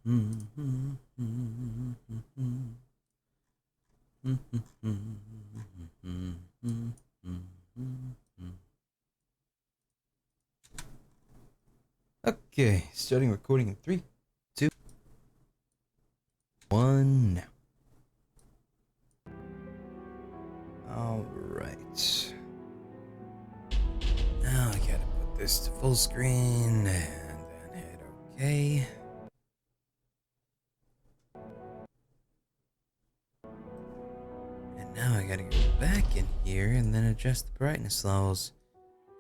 Okay, starting recording in 3, 2, 1 now. Alright. Now I gotta put this to full screen and then hit OK. And now I gotta go back in here and then adjust the brightness levels.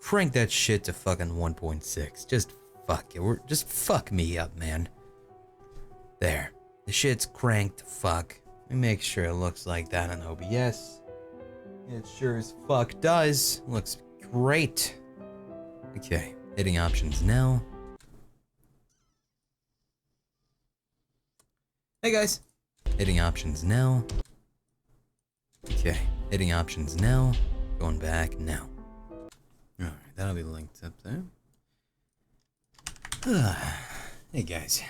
Crank that shit to fucking 1.6. Just fuck it. Just fuck me up, man. There. The shit's cranked to fuck. Let me make sure it looks like that on OBS. It sure as fuck does. Looks great. Okay, hitting options now. Hey guys. Hitting options now. Okay, hitting options now. Going back now. Alright, that'll be linked up there. Hey guys.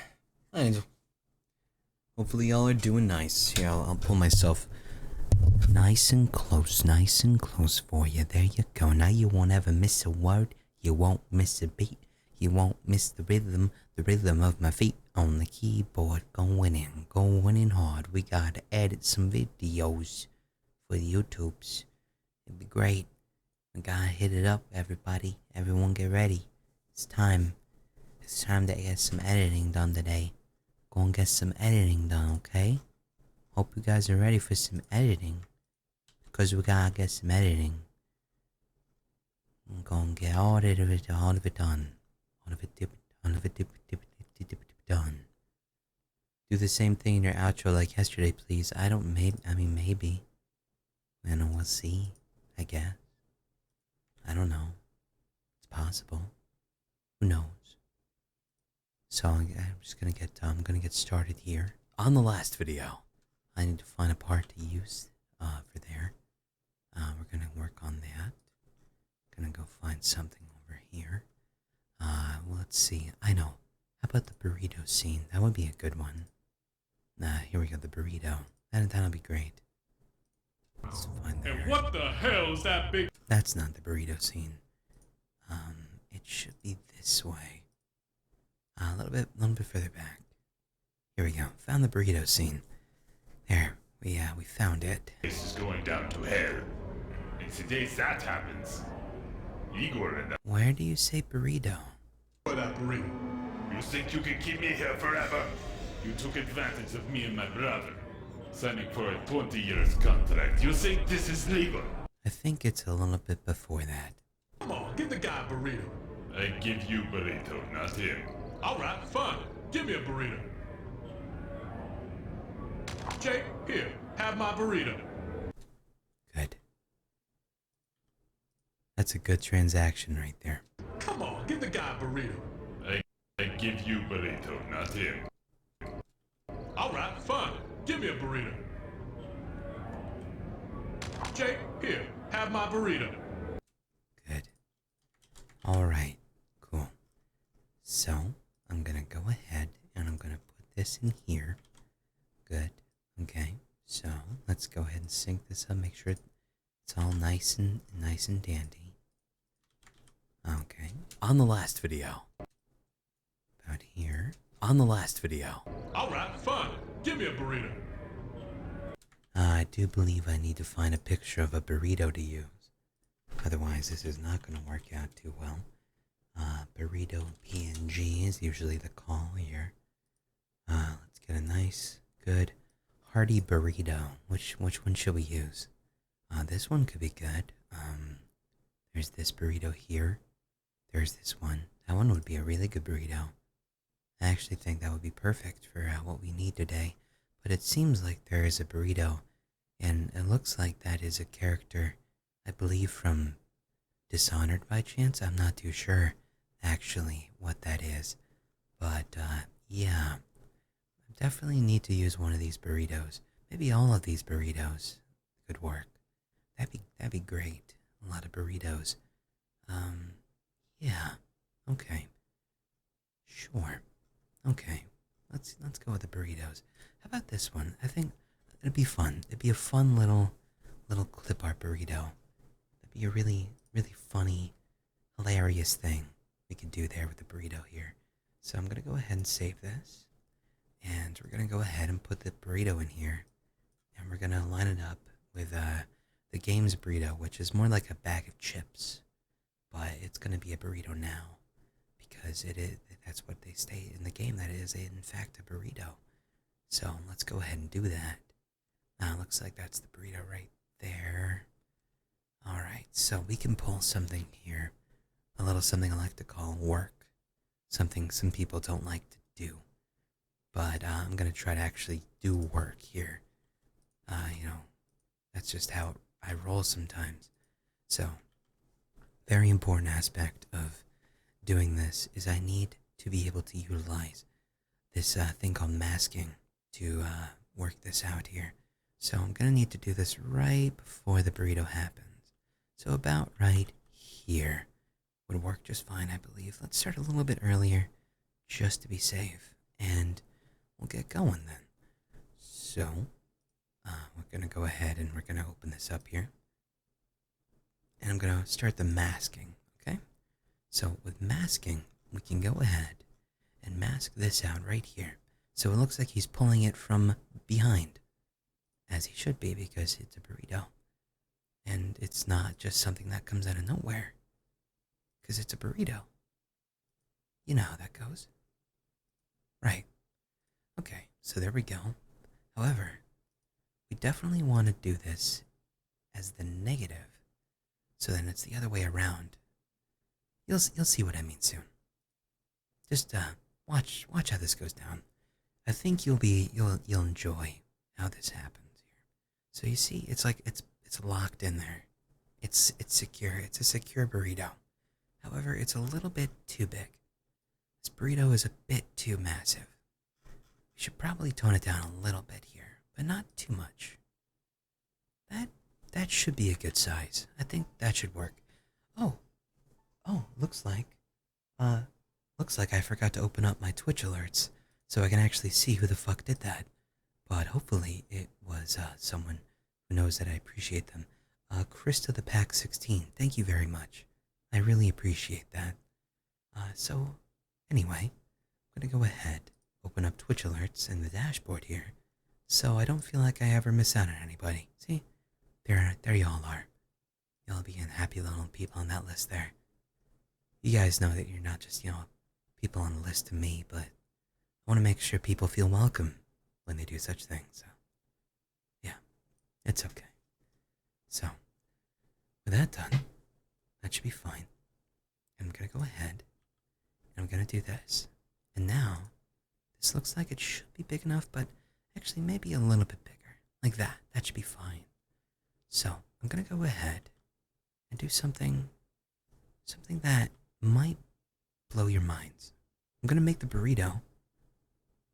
Hopefully y'all are doing nice. Here, I'll pull myself nice and close for you. There you go. Now you won't ever miss a word. You won't miss a beat. You won't miss the rhythm of my feet on the keyboard. Going in hard. We gotta edit some videos for the YouTubes. It'd be great. We gotta hit it up, everybody. Everyone get ready. It's time. It's time to get some editing done today. Go and get some editing done, okay? Hope you guys are ready for some editing. Because we gotta get some editing. I'm gonna get all of it done. All of it done. Do the same thing in your outro like yesterday, please. Maybe. And we'll see, I guess. I don't know. It's possible. Who knows? So I'm gonna get started here. On the last video, I need to find a part to use for there. We're gonna work on that. Gonna go find something over here. Well, let's see. I know. How about the burrito scene? That would be a good one. Here we go. The burrito. That'll be great. Let's find there. And what the hell is that big? That's not the burrito scene. It should be this way. A little bit further back. Here we go. Found the burrito scene. There. We found it. This is going down to hell. And today that happens. Igor and Where do you say burrito? For that burrito. You think you can keep me here forever? You took advantage of me and my brother, signing for a 20 years contract. You think this is legal? I think it's a little bit before that. Come on, give the guy a burrito. I give you burrito, not him. Alright, fine. Give me a burrito. Jake, here, have my burrito. Good. That's a good transaction right there. Come on, give the guy a burrito. I give you burrito, not him. Alright, fine. Give me a burrito. Jake, here, have my burrito. Good. Alright, cool. So, I'm gonna go ahead and I'm gonna put this in here. Good. Okay, so let's go ahead and sync this up. Make sure it's all nice and dandy. Okay. On the last video. About here. On the last video. Alright, fine. Give me a burrito. I do believe I need to find a picture of a burrito to use. Otherwise, this is not going to work out too well. Burrito PNG is usually the call here. Let's get a nice, good, hearty burrito. Which one should we use? This one could be good. There's this burrito here. There's this one. That one would be a really good burrito. I actually think that would be perfect for what we need today. But it seems like there is a burrito, and it looks like that is a character, I believe, from Dishonored by chance. I'm not too sure, actually, what that is. But, yeah. I definitely need to use one of these burritos. Maybe all of these burritos could work. That'd be great. A lot of burritos. Yeah. Okay. Sure. Okay. let's go with the burritos. How about this one? I think it'd be fun. It'd be a fun little clip art burrito. It'd be a really funny, hilarious thing we could do there with the burrito here. So I'm gonna go ahead and save this, and we're gonna go ahead and put the burrito in here, and we're gonna line it up with the game's burrito, which is more like a bag of chips, but it's gonna be a burrito now because it is. That's what they state in the game. That it is in fact a burrito. So let's go ahead and do that. Looks like that's the burrito right there. All right, so we can pull something here, a little something I like to call work, something some people don't like to do, but I'm gonna try to actually do work here. You know, that's just how I roll sometimes. So, very important aspect of doing this is I need to be able to utilize this thing called masking to work this out here. So I'm gonna need to do this right before the burrito happens. So about right here would work just fine, I believe. Let's start a little bit earlier, just to be safe, and we'll get going then. So we're gonna go ahead and we're gonna open this up here, and I'm gonna start the masking. Okay. So with masking, we can go ahead and mask this out right here. So it looks like he's pulling it from behind, as he should be because it's a burrito. And it's not just something that comes out of nowhere, because it's a burrito. You know how that goes. Right. Okay, so there we go. However, we definitely want to do this as the negative, so then it's the other way around. You'll see what I mean soon. Just watch how this goes down. I think you'll enjoy how this happens here. So you see, it's like it's locked in there. It's secure. It's a secure burrito. However, it's a little bit too big. This burrito is a bit too massive. We should probably tone it down a little bit here, but not too much. That should be a good size. I think that should work. Oh, looks like I forgot to open up my Twitch alerts so I can actually see who the fuck did that. But hopefully it was someone who knows that I appreciate them. Krista the Pack 16, thank you very much. I really appreciate that. So anyway, I'm gonna go ahead, open up Twitch alerts in the dashboard here, so I don't feel like I ever miss out on anybody. See, there y'all are. Y'all being happy little people on that list there. You guys know that you're not just, people on the list to me, but I want to make sure people feel welcome when they do such things. So, yeah, it's okay. So, with that done, that should be fine. And I'm going to go ahead and I'm going to do this. And now, this looks like it should be big enough, but actually maybe a little bit bigger. Like that. That should be fine. So, I'm going to go ahead and do something that might blow your minds. I'm going to make the burrito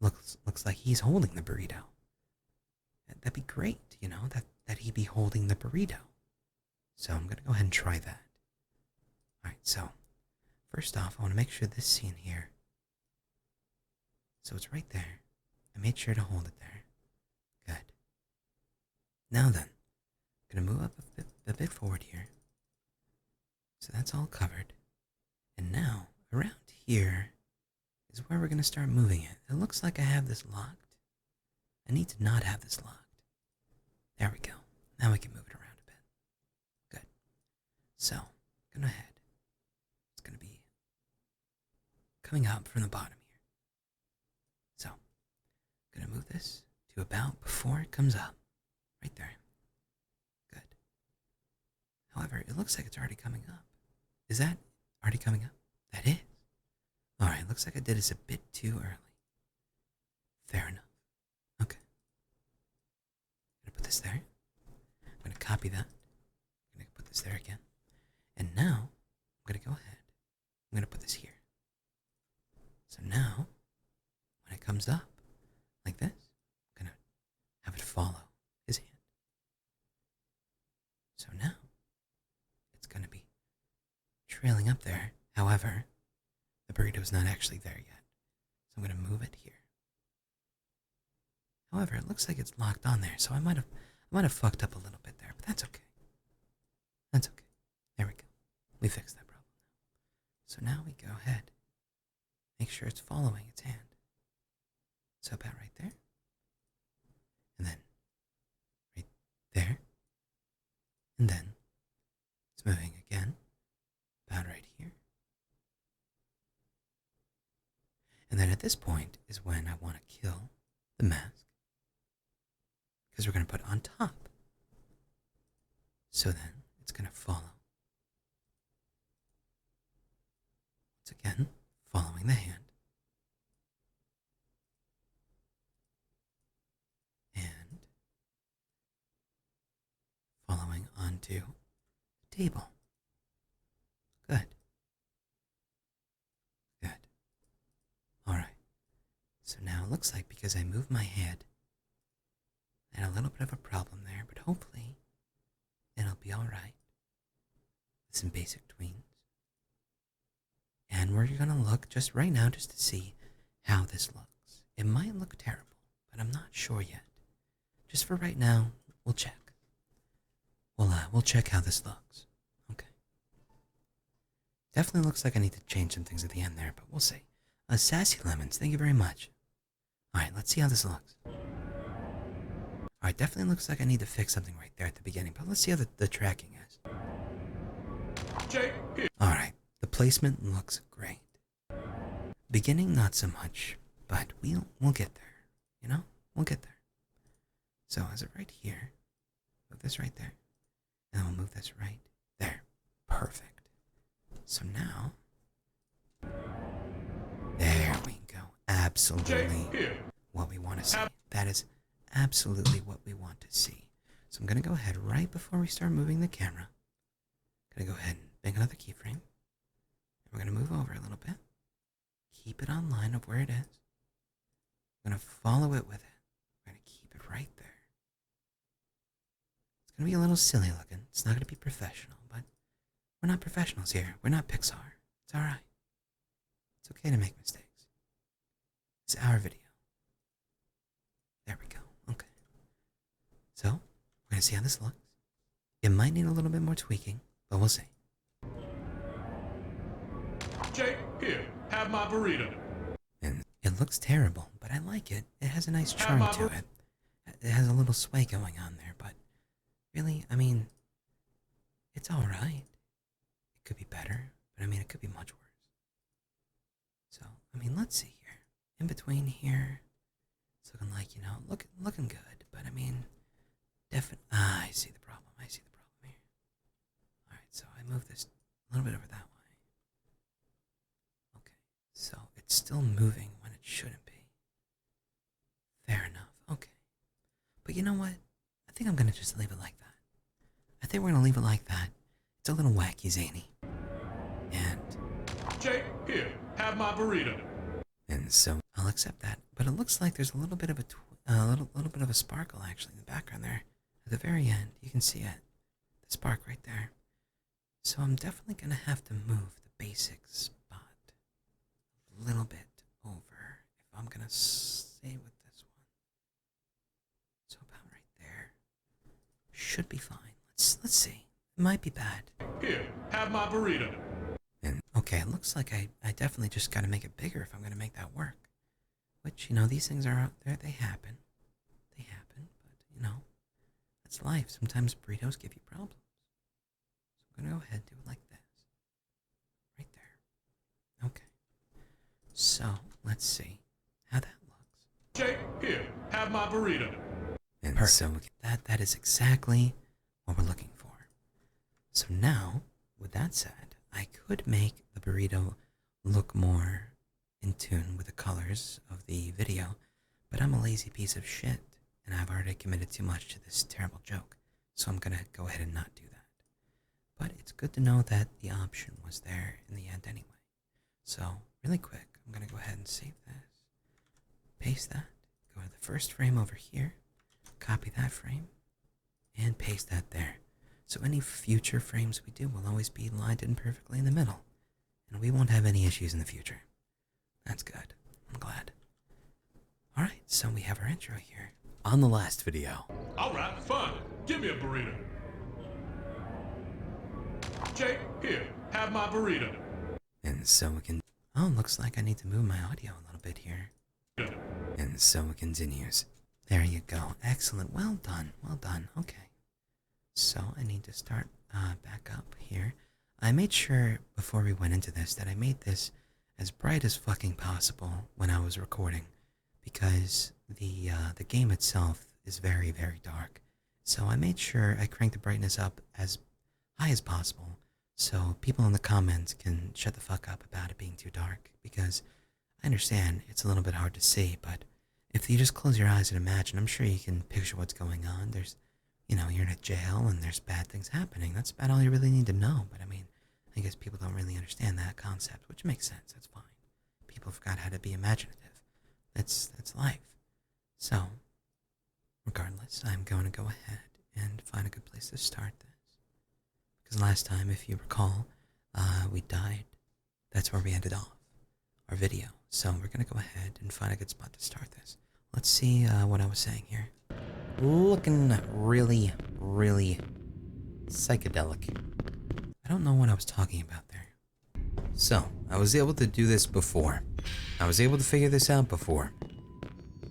looks like he's holding the burrito. That'd be great, that he'd be holding the burrito. So I'm going to go ahead and try that. Alright, so first off, I want to make sure this scene here. So it's right there. I made sure to hold it there. Good. Now then, I'm going to move up a bit forward here. So that's all covered. And now, around here is where we're going to start moving it. It looks like I have this locked. I need to not have this locked. There we go. Now we can move it around a bit. Good. So, I'm going to head. It's going to be coming up from the bottom here. So, I'm going to move this to about before it comes up. Right there. Good. However, it looks like it's already coming up. Is that already coming up? That is. Alright, looks like I did this a bit too early. Fair enough. Okay. I'm going to put this there. I'm going to copy that. I'm going to put this there again. And now, I'm going to go ahead. I'm going to put this here. So now, when it comes up, like this, I'm going to have it follow his hand. So now, it's going to be trailing up there. However, the burrito's not actually there yet. So I'm going to move it here. However, it looks like it's locked on there, so I might have fucked up a little bit there, but that's okay. That's okay. There we go. We fixed that problem. So now we go ahead. Make sure it's following its hand. So about right there. And then right there. And then it's moving again. About right here. And then at this point is when I want to kill the mask. Because we're going to put it on top. So then it's going to follow. Once again, following the hand. And following onto the table. Good. Good. Alright. So now it looks like because I moved my head, I had a little bit of a problem there, but hopefully it'll be alright. With some basic tweens. And we're gonna look just right now just to see how this looks. It might look terrible, but I'm not sure yet. Just for right now, we'll check. We'll check how this looks. Okay. Definitely looks like I need to change some things at the end there, but we'll see. Sassy Lemons, thank you very much. Alright, let's see how this looks. Alright, definitely looks like I need to fix something right there at the beginning, but let's see how the tracking is. Alright, the placement looks great. Beginning, not so much, but we'll get there. You know? We'll get there. So, as it right here, move this right there, and then we'll move this right there. Perfect. So now, there we go. Absolutely what we want to see. That is absolutely what we want to see. So I'm going to go ahead right before we start moving the camera. Going to go ahead and make another keyframe. And we're going to move over a little bit. Keep it on line of where it is. I'm going to follow it with it. We're going to keep it right there. It's going to be a little silly looking. It's not going to be professional, but we're not professionals here. We're not Pixar. It's alright. It's okay to make mistakes. It's our video. There we go. Okay. So, we're going to see how this looks. It might need a little bit more tweaking, but we'll see. Jake, here, have my burrito. And it looks terrible, but I like it. It has a nice charm to it. It has a little sway going on there, but really, I mean, it's alright. It could be better, but I mean, it could be much worse. So, I mean, let's see here. In between here, it's looking like, you know, looking good, but I mean, I see the problem. I see the problem here. Alright, so I move this a little bit over that way. Okay, so it's still moving when it shouldn't be. Fair enough, okay. But you know what? I think I'm gonna just leave it like that. I think we're gonna leave it like that. It's a little wacky zany. And Jake, here, have my burrito. And so I'll accept that, but it looks like there's a little bit of a little bit of a sparkle actually in the background there. At the very end, you can see it, the spark right there. So I'm definitely gonna have to move the basic spot a little bit over if I'm gonna stay with this one. So about right there should be fine. Let's see. It might be bad. Here, have my burrito. And okay, it looks like I definitely just gotta make it bigger if I'm gonna make that work. Which, you know, these things are out there, they happen. They happen, but, you know, that's life. Sometimes burritos give you problems. So I'm gonna go ahead and do it like this. Right there. Okay. So, let's see how that looks. Jake, here, have my burrito. And perfect. So that is exactly what we're looking for. So now, with that said, I could make the burrito look more in tune with the colors of the video, but I'm a lazy piece of shit, and I've already committed too much to this terrible joke, so I'm gonna go ahead and not do that. But it's good to know that the option was there in the end anyway. So, really quick, I'm gonna go ahead and save this, paste that, go to the first frame over here, copy that frame, and paste that there. So any future frames we do will always be lined in perfectly in the middle, and we won't have any issues in the future. That's good. I'm glad. Alright, So we have our intro here on the last video. Alright, fine. Give me a burrito. Jake, here, have my burrito. And so we can... Oh, looks like I need to move my audio a little bit here. And so it continues. There you go. Excellent. Well done. Well done. Okay. So I need to start back up here. I made sure before we went into this that I made this as bright as fucking possible when I was recording, because the game itself is very, very dark. So I made sure I cranked the brightness up as high as possible so people in the comments can shut the fuck up about it being too dark, because I understand it's a little bit hard to see, but if you just close your eyes and imagine, I'm sure you can picture what's going on. There's, you know, you're in a jail and there's bad things happening. That's about all you really need to know. But I mean, I guess people don't really understand that concept, which makes sense. That's fine. People forgot how to be imaginative. That's life. So, regardless, I'm going to go ahead and find a good place to start this. Because last time, if you recall, we died. That's where we ended off our video. So we're going to go ahead and find a good spot to start this. Let's see what I was saying here. Looking really, really psychedelic. I don't know what I was talking about there. So, I was able to do this before. I was able to figure this out before.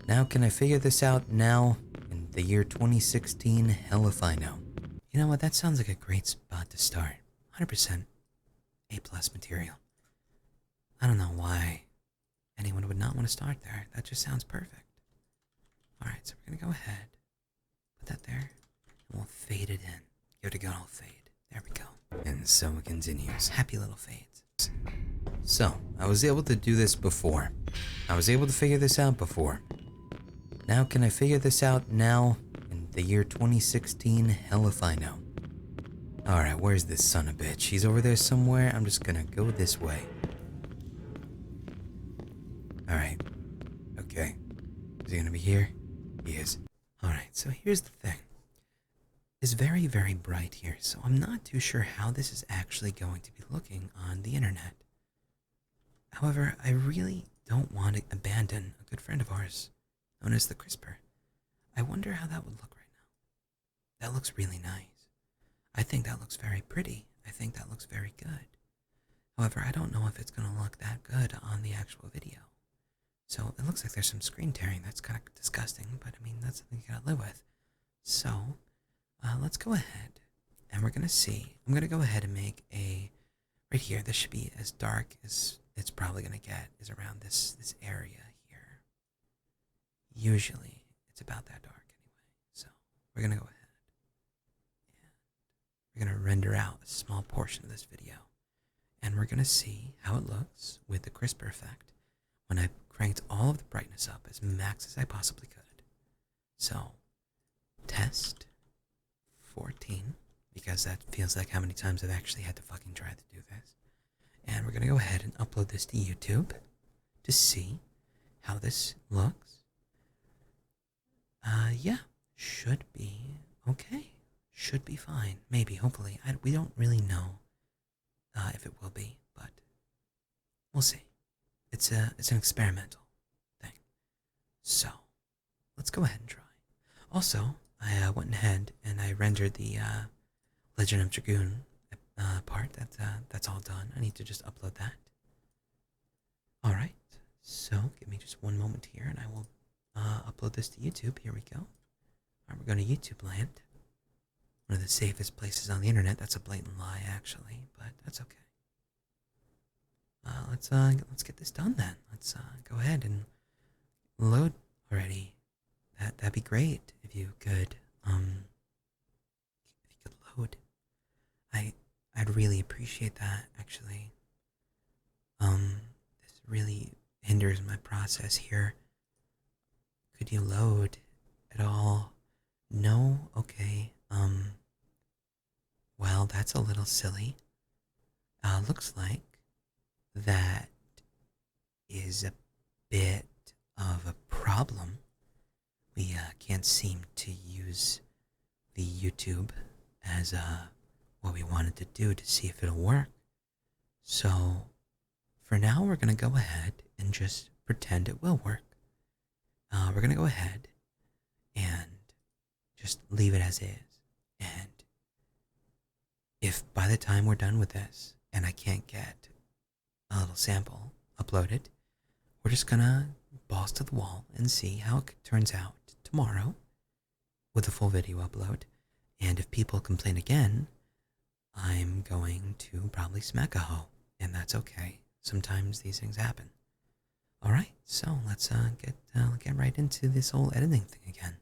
Now can I figure this out now in the year 2016? Hell if I know. You know what, that sounds like a great spot to start. 100% A+ material. I don't know why anyone would not want to start there. That just sounds perfect. Alright, so we're going to go ahead, put that there, and we'll fade it in. Give it a good old fade. There we go. And so it continues. Happy little fades. So, I was able to do this before. I was able to figure this out before. Now can I figure this out now in the year 2016? Hell if I know. Alright, where's this son of a bitch? He's over there somewhere. I'm just gonna go this way. Alright. Okay. Is he gonna be here? He is. Alright, so here's the thing. It's very, very bright here, so I'm not too sure how this is actually going to be looking on the internet. However, I really don't want to abandon a good friend of ours, known as the CRISPR. I wonder how that would look right now. That looks really nice. I think that looks very pretty. I think that looks very good. However, I don't know if it's going to look that good on the actual video. So it looks like there's some screen tearing. That's kind of disgusting, but I mean, that's something you gotta live with. So, let's go ahead and we're gonna see. I'm gonna go ahead and make a, right here, this should be as dark as it's probably gonna get, is around this area here. Usually, it's about that dark anyway. So, we're gonna go ahead and we're gonna render out a small portion of this video. And we're gonna see how it looks with the CRISPR effect when I cranked all of the brightness up as max as I possibly could. So, test 14, because that feels like how many times I've actually had to fucking try to do this. And we're gonna go ahead and upload this to YouTube to see how this looks. Yeah, should be okay. Should be fine. Maybe, hopefully. We don't really know if it will be, but we'll see. It's an experimental thing. So, let's go ahead and try. Also, I went ahead and I rendered the Legend of Dragoon part. That's all done. I need to just upload that. Alright, so give me just one moment here and I will upload this to YouTube. Here we go. Alright, we're going to YouTube land. One of the safest places on the internet. That's a blatant lie, actually, but that's okay. Let's get this done then. Let's go ahead and load already. That'd be great if you could load. I'd really appreciate that, actually. This really hinders my process here. Could you load at all? No? Okay. Well, that's a little silly. Looks like that is a bit of a problem. We can't seem to use the YouTube as what we wanted to do to see if it'll work. So for now, we're gonna go ahead and just pretend it will work. we're gonna go ahead and just leave it as is. And if by the time we're done with this and I can't get a little sample uploaded, we're just gonna balls to the wall and see how it turns out tomorrow with a full video upload. And if people complain again, I'm going to probably smack a hoe, and that's okay. Sometimes these things happen. Alright, so let's get right into this whole editing thing again.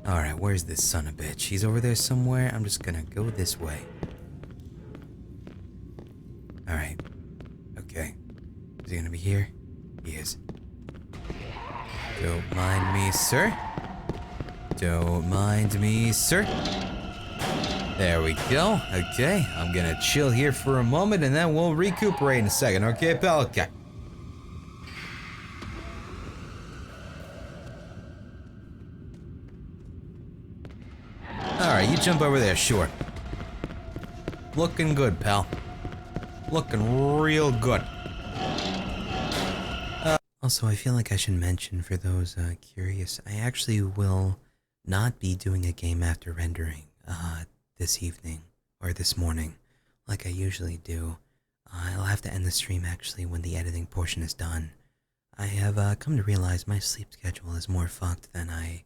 Alright, where's this son of a bitch? He's over there somewhere. I'm just gonna go this way. Alright. Okay. Is he gonna be here? He is. Don't mind me, sir. Don't mind me, sir. There we go. Okay, I'm gonna chill here for a moment and then we'll recuperate in a second. Okay, pal? Okay. Alright, you jump over there, sure. Looking good, pal. Looking real good. Also, I feel like I should mention for those curious, I actually will not be doing a game after rendering this evening or this morning like I usually do. I'll have to end the stream actually when the editing portion is done. I have come to realize my sleep schedule is more fucked than I,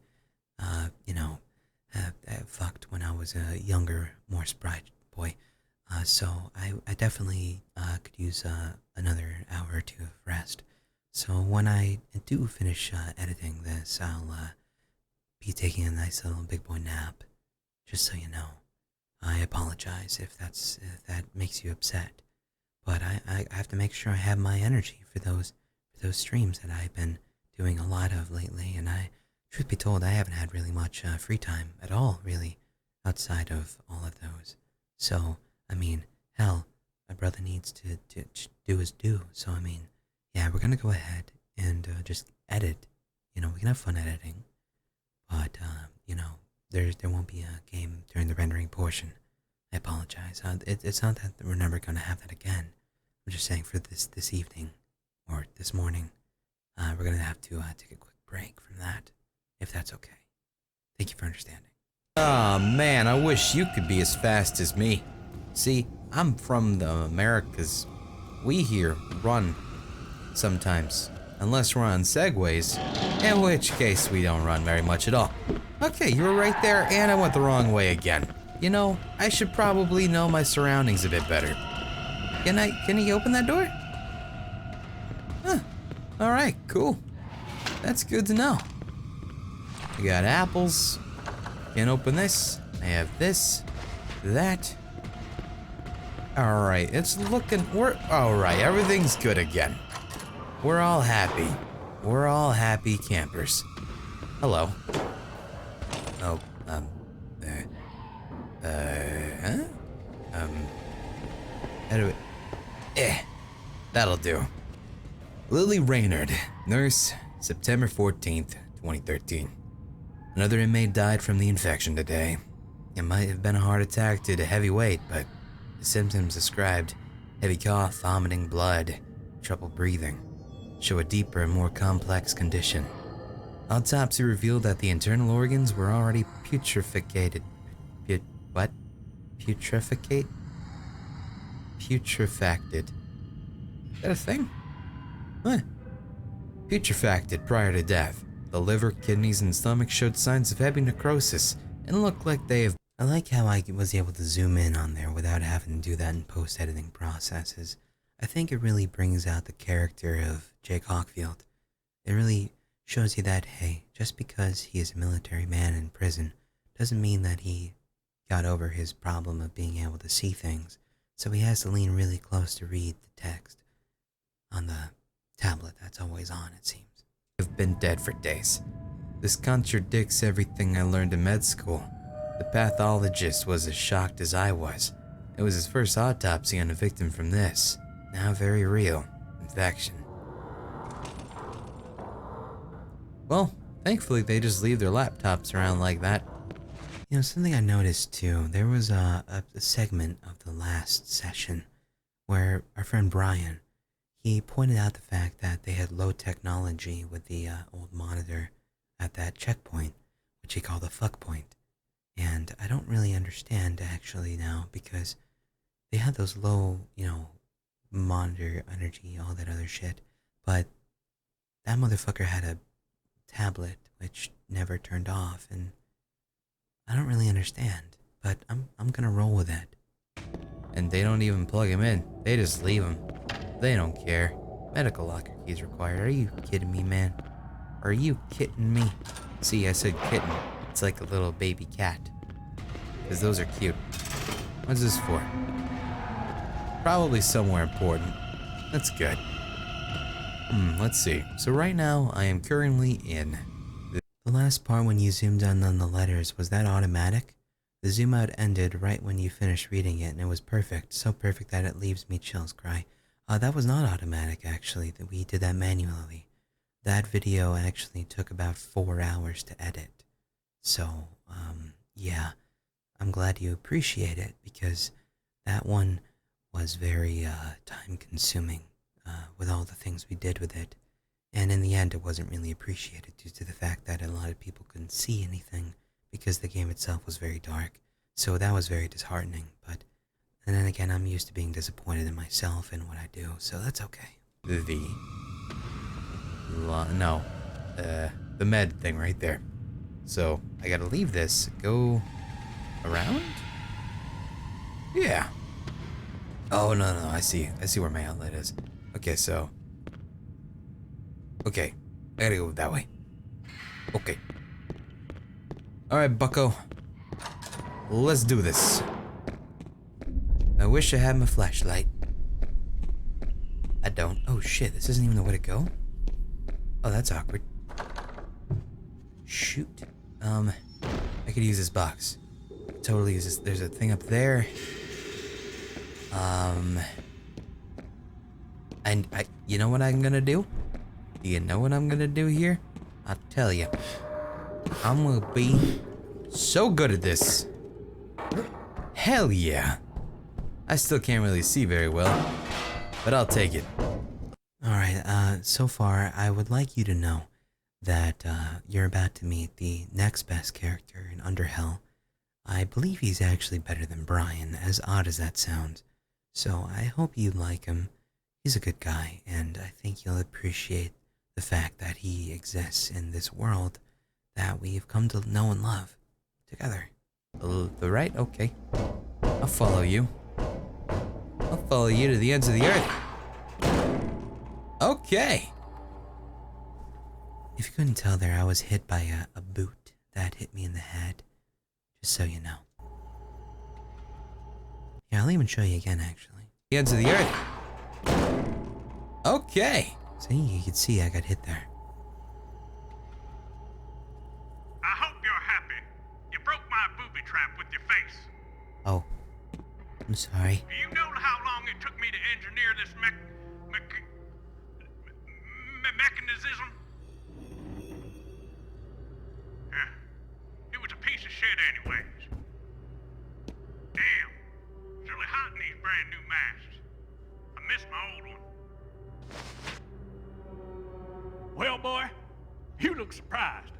fucked when I was a younger, more spry boy. So I definitely could use another hour or two of rest. So when I do finish editing this, I'll be taking a nice little big boy nap, just so you know. I apologize if that makes you upset, but I have to make sure I have my energy for those streams that I've been doing a lot of lately, and truth be told, I haven't had really much free time at all, really, outside of all of those. So, I mean, hell, my brother needs to do his due, so I mean, yeah, we're gonna go ahead and just edit. We can have fun editing, but there won't be a game during the rendering portion. I apologize. It's not that we're never gonna have that again. I'm just saying for this evening or this morning, we're gonna have to take a quick break from that, if that's okay. Thank you for understanding. Oh man, I wish you could be as fast as me. See, I'm from the Americas. We here run sometimes, unless we're on segways, in which case we don't run very much at all. Okay, you were right there, and I went the wrong way again. I should probably know my surroundings a bit better. Can you open that door? Huh, alright, cool. That's good to know. We got apples. Can't open this. I have this, that. Alright, we're alright, everything's good again. We're all happy. We're all happy campers. Hello. Oh, that'll do. Lily Raynard, nurse, September 14th, 2013. Another inmate died from the infection today. It might have been a heart attack due to heavy weight, but the symptoms described, heavy cough, vomiting, blood, trouble breathing, show a deeper and more complex condition. Autopsy revealed that the internal organs were already putreficated. Putrefacted? Putrefacted. Is that a thing? What? Putrefacted prior to death. The liver, kidneys, and stomach showed signs of heavy necrosis and looked like they have. I like how I was able to zoom in on there without having to do that in post-editing processes. I think it really brings out the character of Jake Hawkfield. It really shows you that, hey, just because he is a military man in prison doesn't mean that he got over his problem of being able to see things, so he has to lean really close to read the text on the tablet that's always on, it seems. I've been dead for days. This contradicts everything I learned in med school. The pathologist was as shocked as I was. It was his first autopsy on a victim from this, now very real, infection. Well, thankfully they just leave their laptops around like that. Something I noticed too, there was a segment of the last session where our friend Brian, he pointed out the fact that they had low technology with the old monitor at that checkpoint, which he called a fuck point. And I don't really understand actually now because they had those low, monitor energy, all that other shit. But that motherfucker had a tablet which never turned off, and I don't really understand. But I'm gonna roll with it. And they don't even plug him in. They just leave him. They don't care. Medical locker keys required. Are you kidding me, man? Are you kidding me? See, I said kitten. It's like a little baby cat. Because those are cute. What's this for? Probably somewhere important. That's good. Let's see. So right now, I am currently in... The last part when you zoomed in on the letters, was that automatic? The zoom out ended right when you finished reading it, and it was perfect. So perfect that it leaves me chills, Cry. That was not automatic, actually. We did that manually. That video actually took about 4 hours to edit. So, yeah. I'm glad you appreciate it, because that one was very, time-consuming, with all the things we did with it. And in the end, it wasn't really appreciated due to the fact that a lot of people couldn't see anything, because the game itself was very dark. So that was very disheartening, but... And then again, I'm used to being disappointed in myself and what I do, so that's okay. The med thing right there. So, I gotta leave this, go around? Yeah. Oh, no, I see where my outlet is. Okay, so... Okay, I gotta go that way. Okay. Alright, bucko. Let's do this. I wish I had my flashlight. I don't. Oh shit, this isn't even the way to go? Oh, that's awkward. Shoot. I could use this box. Totally use this. There's a thing up there. And you know what I'm gonna do? Do you know what I'm gonna do here? I'll tell you. I'm gonna be so good at this. Hell yeah. I still can't really see very well, but I'll take it. Alright, so far, I would like you to know that you're about to meet the next best character in Underhell. I believe he's actually better than Brian, as odd as that sounds. So I hope you like him. He's a good guy, and I think you'll appreciate the fact that he exists in this world that we've come to know and love together. The right? Okay. I'll follow you. I'll follow you to the ends of the earth. Okay. If you couldn't tell there, I was hit by a boot that hit me in the head. Just so you know. Yeah, I'll even show you again, actually. The ends of the earth. Okay. See, you can see I got hit there. I hope you're happy. You broke my booby trap with your face. Oh. I'm sorry. Do you know how long it took me to engineer this mechanism? It was a piece of shit anyways. Damn. It's really hot in these brand new masks. I miss my old one. Well, boy, you look surprised.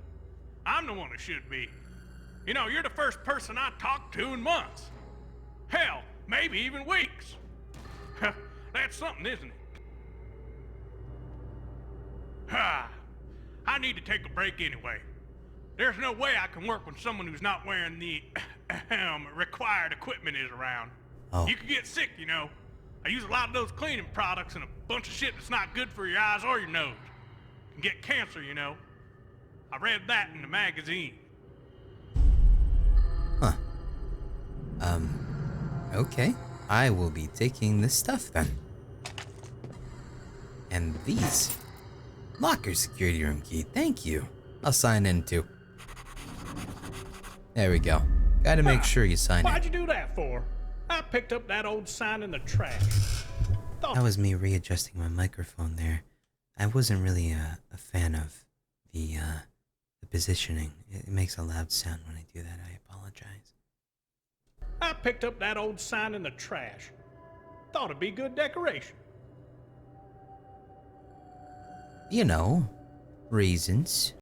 I'm the one who should be. You know, you're the first person I talked to in months. Hell, maybe even weeks. That's something, isn't it? I need to take a break anyway. There's no way I can work when someone who's not wearing the required equipment is around. Oh. You could get sick, you know. I use a lot of those cleaning products and a bunch of shit that's not good for your eyes or your nose. You can get cancer, you know. I read that in the magazine. Huh. Okay. I will be taking this stuff then. And these. Locker security room key, thank you. I'll sign in too. There we go. Gotta make sure you sign Why'd in. you do that for? I picked up that old sign in the trash. That was me readjusting my microphone there. I wasn't really a fan of the positioning. It makes a loud sound when I do that. I apologize. I picked up that old sign in the trash. Thought it'd be good decoration. you know, reasons.